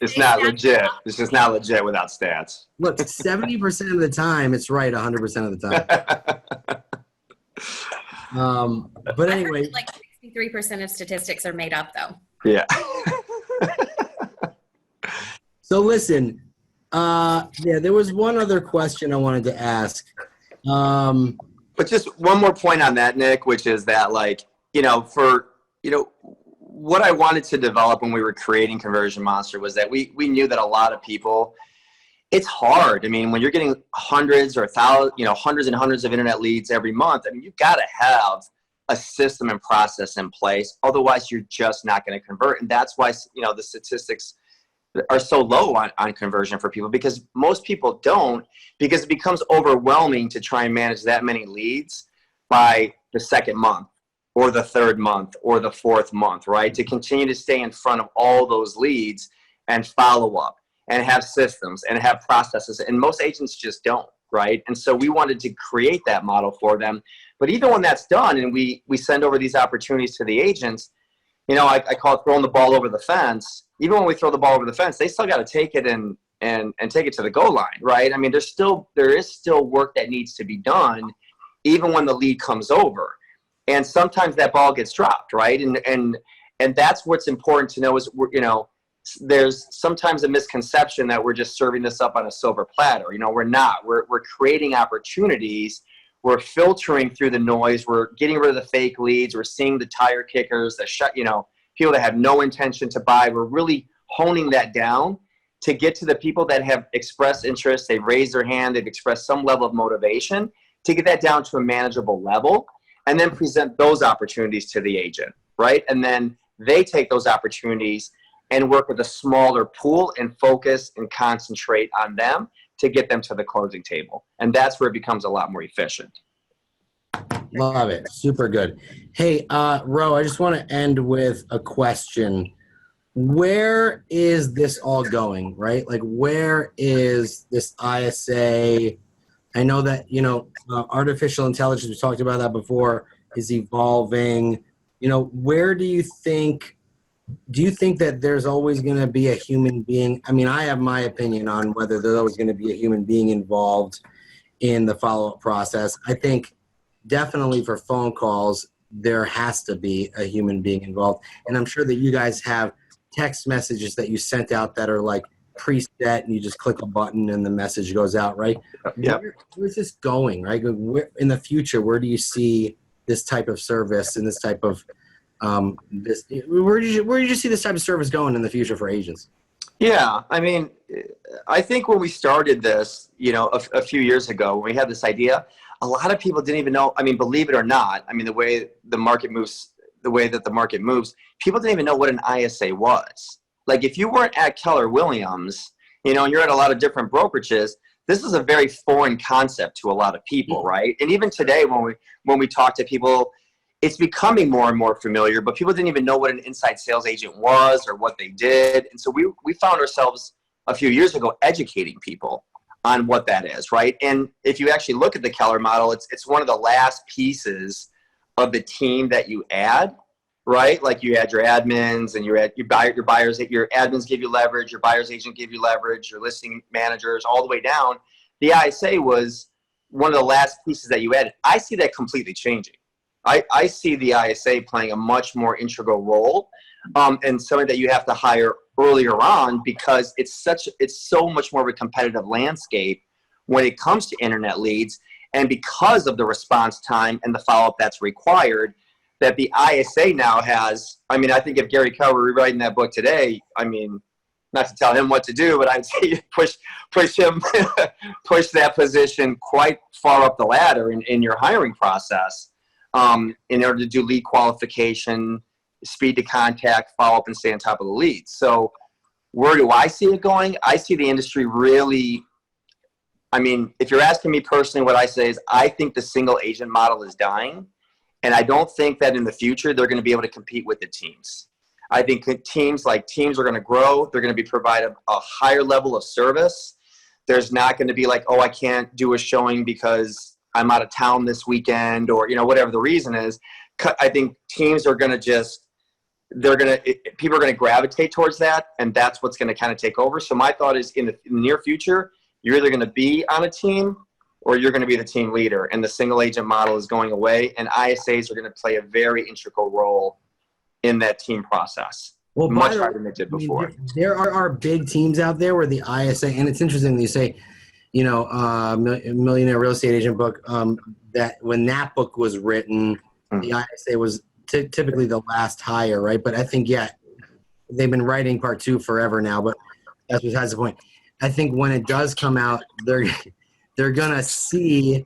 it's not legit. It's just not legit without stats. Look, 70% of the time it's right 100% of the time. But anyway. Like 63% of statistics are made up though. Yeah. So listen, there was one other question I wanted to ask. But just one more point on that, Nick, which is that, like, what I wanted to develop when we were creating Conversion Monster was that we knew that a lot of people, it's hard. I mean, when you're getting hundreds or thousands, hundreds and hundreds of internet leads every month, I mean, you've got to have a system and process in place. Otherwise, you're just not going to convert. And that's why, the statistics are so low on conversion for people, because most people don't, because it becomes overwhelming to try and manage that many leads by the second month or the third month or the fourth month, right? To continue to stay in front of all those leads and follow up and have systems and have processes. And most agents just don't, right? And so we wanted to create that model for them. But even when that's done and we send over these opportunities to the agents, I call it throwing the ball over the fence. Even when we throw the ball over the fence, they still got to take it and take it to the goal line, right? I mean, there is still work that needs to be done, even when the lead comes over. And sometimes that ball gets dropped, right? And that's what's important to know is, there's sometimes a misconception that we're just serving this up on a silver platter. We're not. We're creating opportunities. We're filtering through the noise. We're getting rid of the fake leads. We're seeing the tire kickers, people that have no intention to buy. We're really honing that down to get to the people that have expressed interest. They've raised their hand. They've expressed some level of motivation, to get that down to a manageable level, and then present those opportunities to the agent, right? And then they take those opportunities and work with a smaller pool and focus and concentrate on them to get them to the closing table. And that's where it becomes a lot more efficient. Love it. Super good. Hey, Ro, I just want to end with a question. Where is this all going, right? Like, where is this ISA? I know that, artificial intelligence, we talked about that before, is evolving. Where do you think that there's always going to be a human being? I mean, I have my opinion on whether there's always going to be a human being involved in the follow-up process. I think definitely for phone calls, there has to be a human being involved. And I'm sure that you guys have text messages that you sent out that are like preset, and you just click a button and the message goes out, right? Yeah. Where's this going, right? In the future, where do you see this type of service and this type of where did you see this type of service going in the future for agents? Yeah, I mean, I think when we started this, a few years ago, when we had this idea, a lot of people didn't even know. I mean, believe it or not, I mean, the way that the market moves, people didn't even know what an ISA was. Like, if you weren't at Keller Williams, and you're at a lot of different brokerages, this is a very foreign concept to a lot of people, right? And even today, when we talk to people, it's becoming more and more familiar, but people didn't even know what an inside sales agent was or what they did. And so we found ourselves a few years ago educating people on what that is, right? And if you actually look at the Keller model, it's one of the last pieces of the team that you add, right? Like, you add your admins and your buyers, your admins give you leverage, your buyer's agent give you leverage, your listing managers, all the way down. The ISA was one of the last pieces that you added. I see that completely changing. I see the ISA playing a much more integral role, and something that you have to hire earlier on, because it's so much more of a competitive landscape when it comes to internet leads, and because of the response time and the follow-up that's required, that the ISA now has. I mean, I think if Gary Keller were rewriting that book today, I mean, not to tell him what to do, but I'd say push him, push that position quite far up the ladder in your hiring process. In order to do lead qualification, speed to contact, follow up, and stay on top of the leads. So where do I see it going? I see the industry really, I mean, if you're asking me personally, what I say is I think the single agent model is dying. And I don't think that in the future they're going to be able to compete with the teams. I think teams are going to grow. They're going to be provided a higher level of service. There's not going to be like, oh, I can't do a showing because I'm out of town this weekend, or, whatever the reason is. I think teams are going to people are going to gravitate towards that, and that's what's going to kind of take over. So my thought is in the near future, you're either going to be on a team or you're going to be the team leader, and the single agent model is going away, and ISAs are going to play a very integral role in that team process. Well, much harder than it did before. There are big teams out there where the ISA, and it's interesting that you say, Millionaire Real Estate Agent book, that when that book was written, the ISA was typically the last hire, right? But I think, they've been writing part 2 forever now, but that's besides the point. I think when it does come out, they're going to see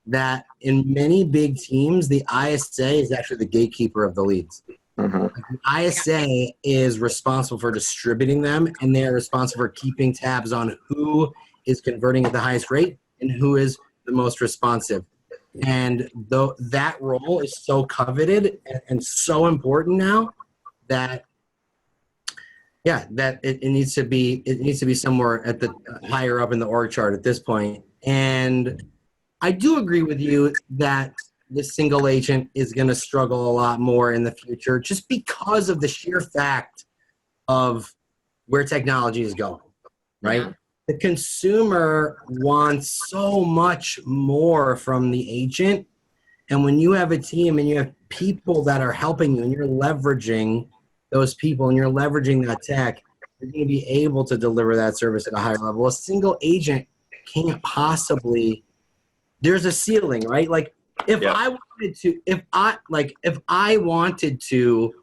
that in many big teams, the ISA is actually the gatekeeper of the leads. The ISA is responsible for distributing them, and they're responsible for keeping tabs on who is converting at the highest rate and who is the most responsive. And though that role is so coveted and so important now that it needs to be somewhere at the higher up in the org chart at this point. And I do agree with you that the single agent is going to struggle a lot more in the future just because of the sheer fact of where technology is going, right? Yeah. The consumer wants so much more from the agent. And when you have a team and you have people that are helping you and you're leveraging those people and you're leveraging that tech, you're going to be able to deliver that service at a higher level. A single agent can't possibly, there's a ceiling, right? Like if I wanted to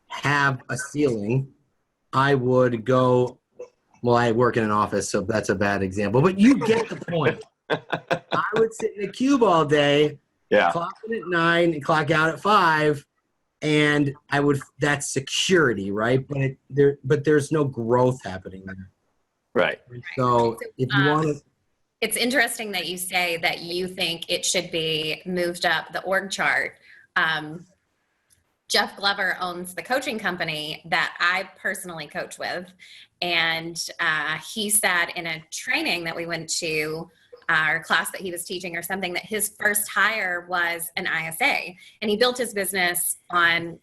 have a ceiling, I would go, well, I work in an office, so that's a bad example, but you get the point. I would sit in a cube all day, clock in at 9 and clock out at 5, and that's security, right? But there's no growth happening there. Right. So if you want to, it's interesting that you say that you think it should be moved up the org chart. Jeff Glover owns the coaching company that I personally coach with. And he said in a training that we went to, or class that he was teaching or something, that his first hire was an ISA. And he built his business on,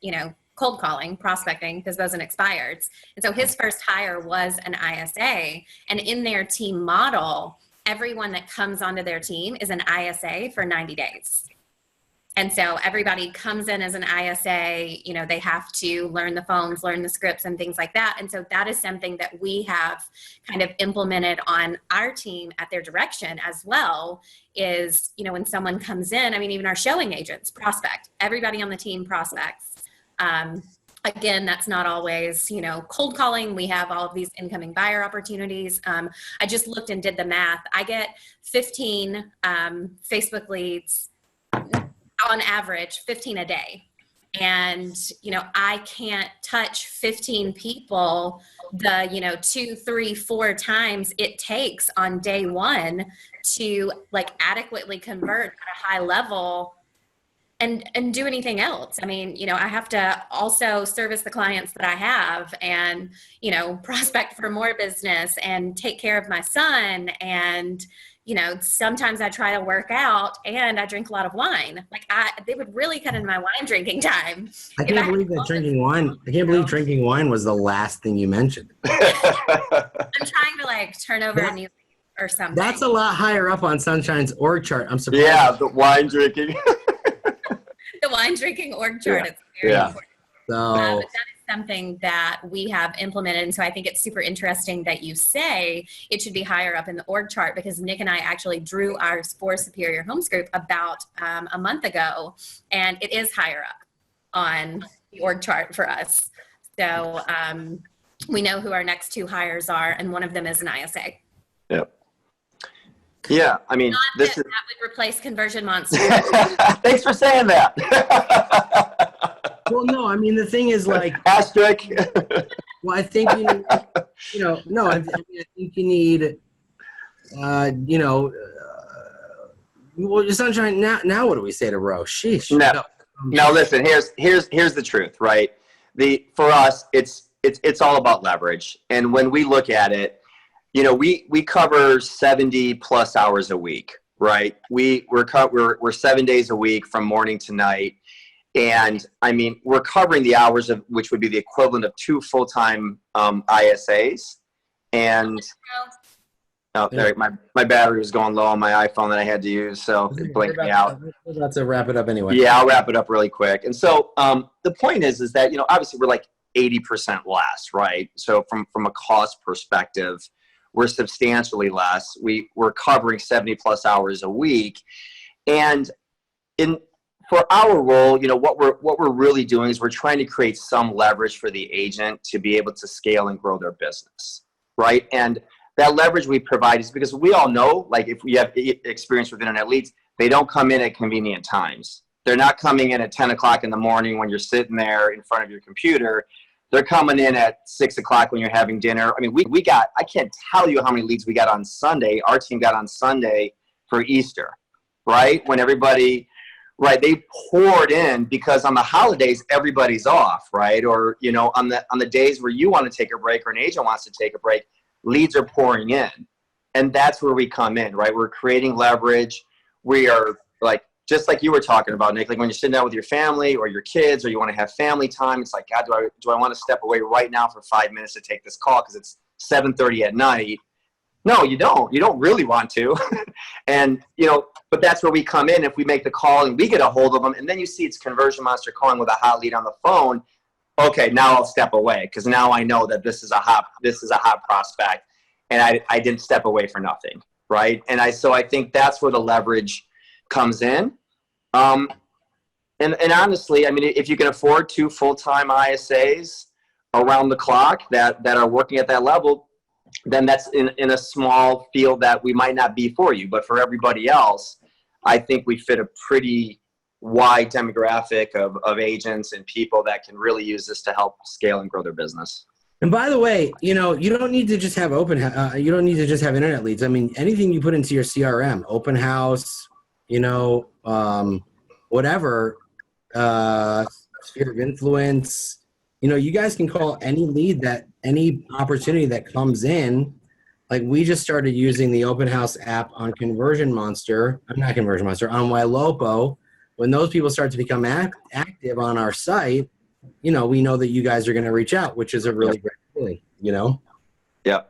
cold calling, prospecting, because those are expireds. And so his first hire was an ISA. And in their team model, everyone that comes onto their team is an ISA for 90 days. And so everybody comes in as an ISA, they have to learn the phones, learn the scripts and things like that. And so that is something that we have kind of implemented on our team at their direction as well is, when someone comes in, even our showing agents prospect, everybody on the team prospects. Again, that's not always, cold calling. We have all of these incoming buyer opportunities. I just looked and did the math. I get 15 Facebook leads on average, 15 a day. And, I can't touch 15 people the, 2, 3, 4 times it takes on day one to adequately convert at a high level and do anything else. I have to also service the clients that I have and, prospect for more business and take care of my son. And, sometimes I try to work out and I drink a lot of wine. They would really cut into my wine drinking time. I can't believe drinking wine was the last thing you mentioned. I'm trying to turn over a new leaf or something. That's a lot higher up on Sunshine's org chart. I'm surprised. Yeah, the wine drinking. The wine drinking org chart is very important. So but that is something that we have implemented. And so I think it's super interesting that you say it should be higher up in the org chart, because Nick and I actually drew ours for Superior Homes Group about a month ago, and it is higher up on the org chart for us. So we know who our next 2 hires are, and one of them is an ISA. Yep. Yeah, Not that would replace Conversion Monster. Thanks for saying that. Well, no, the thing is asterisk. Well, I think you need, I think you need, well, Sunshine. Now, what do we say to Ro? Sheesh. No. Listen. Here's the truth, right? For us, it's all about leverage, and when we look at it, we cover 70 plus hours a week, right? We're 7 days a week from morning to night. And we're covering the hours of which would be the equivalent of 2 full-time ISAs. And my battery was going low on my iPhone that I had to use, so it blinked me out. Let's wrap it up anyway. Yeah, I'll wrap it up really quick. And so the point is that obviously we're 80% less, right? So from a cost perspective, we're substantially less. We're covering 70 plus hours a week. And for our role, what we're really doing is we're trying to create some leverage for the agent to be able to scale and grow their business, right? And that leverage we provide is because we all know, like if we have experience with internet leads, they don't come in at convenient times. They're not coming in at 10 o'clock in the morning when you're sitting there in front of your computer. They're coming in at 6 o'clock when you're having dinner. I mean, we got, I can't tell you how many leads we got on Sunday. Our team got on Sunday for Easter, right? When everybody, right, they poured in because on the holidays, everybody's off, right? Or, on the days where you want to take a break or an agent wants to take a break, leads are pouring in. And that's where we come in, right? We're creating leverage. We are like, just like you were talking about, Nick, like when you're sitting down with your family or your kids or you want to have family time, it's like, God, do I want to step away right now for 5 minutes to take this call because it's 7:30 at night? No, you don't. You don't really want to. And, but that's where we come in. If we make the call and we get a hold of them and then you see it's Conversion Monster calling with a hot lead on the phone, okay, now I'll step away because now I know that this is a hot prospect and I didn't step away for nothing, right? And so I think that's where the leverage comes in. And honestly, I mean, if you can afford 2 full-time ISAs around the clock that are working at that level, then that's in a small field that we might not be for you. But for everybody else, I think we fit a pretty wide demographic of agents and people that can really use this to help scale and grow their business. And by the way, you don't need to just have you don't need to just have internet leads. I mean, anything you put into your CRM, open house, whatever, sphere of influence, you guys can call any opportunity that comes in. Like we just started using the open house app on on Ylopo. When those people start to become active on our site, we know that you guys are going to reach out, which is a really great feeling, Yeah.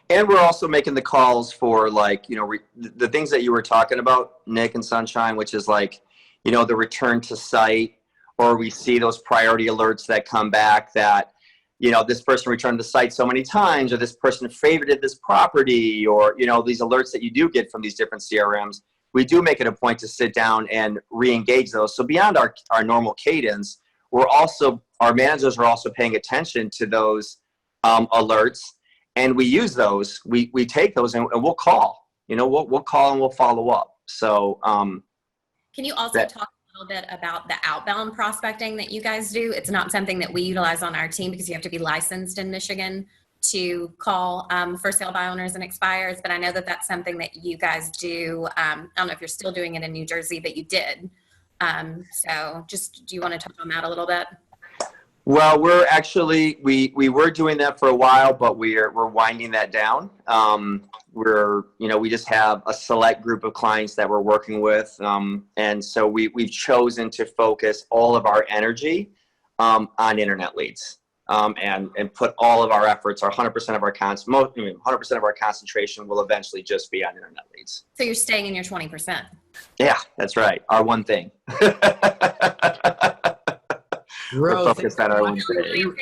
And we're also making the calls for the things that you were talking about, Nick and Sunshine, which is like, the return to site, or we see those priority alerts that come back that, this person returned to the site so many times, or this person favorited this property, or, these alerts that you do get from these different CRMs. We do make it a point to sit down and re-engage those. So beyond our normal cadence, our managers are also paying attention to those alerts. And we use those, we take those and we'll call, we'll call and we'll follow up. So, can you also talk a little bit about the outbound prospecting that you guys do? It's not something that we utilize on our team because you have to be licensed in Michigan to call for sale by owners and expires. But I know that that's something that you guys do. I don't know if you're still doing it in New Jersey, but you did. So just, do you want to touch on that a little bit? Well, we're actually, we were doing that for a while, but we're winding that down. We just have a select group of clients that we're working with. And so we've chosen to focus all of our energy on internet leads. And put all of our efforts, 100% of our 100% of our concentration will eventually just be on internet leads. So you're staying in your 20%. Yeah, that's right. Our one thing. We're focused on our one thing.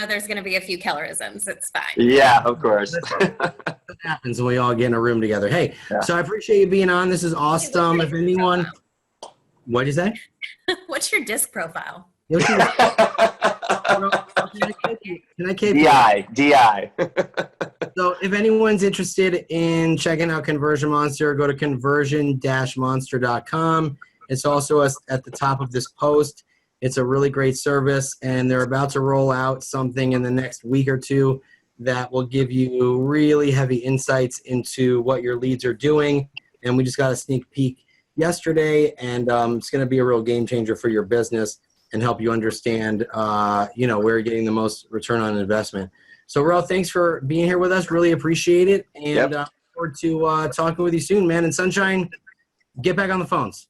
There's going to be a few Kellerisms. It's fine. Yeah, of course. That happens when we all get in a room together. Hey, So I appreciate you being on. This is awesome. If anyone, what'd you say? What's your disc profile? Can I keep DI. So if anyone's interested in checking out Conversion Monster, go to conversion-monster.com. It's also at the top of this post. It's a really great service, and they're about to roll out something in the next week or two that will give you really heavy insights into what your leads are doing. And we just got a sneak peek yesterday, and it's going to be a real game changer for your business and help you understand, where you're getting the most return on investment. So, Ro, thanks for being here with us. Really appreciate it. And look forward to talking with you soon, man. And Sunshine, get back on the phones.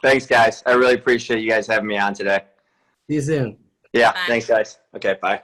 Thanks, guys. I really appreciate you guys having me on today. See you soon. Yeah, Bye. Thanks, guys. Okay, bye.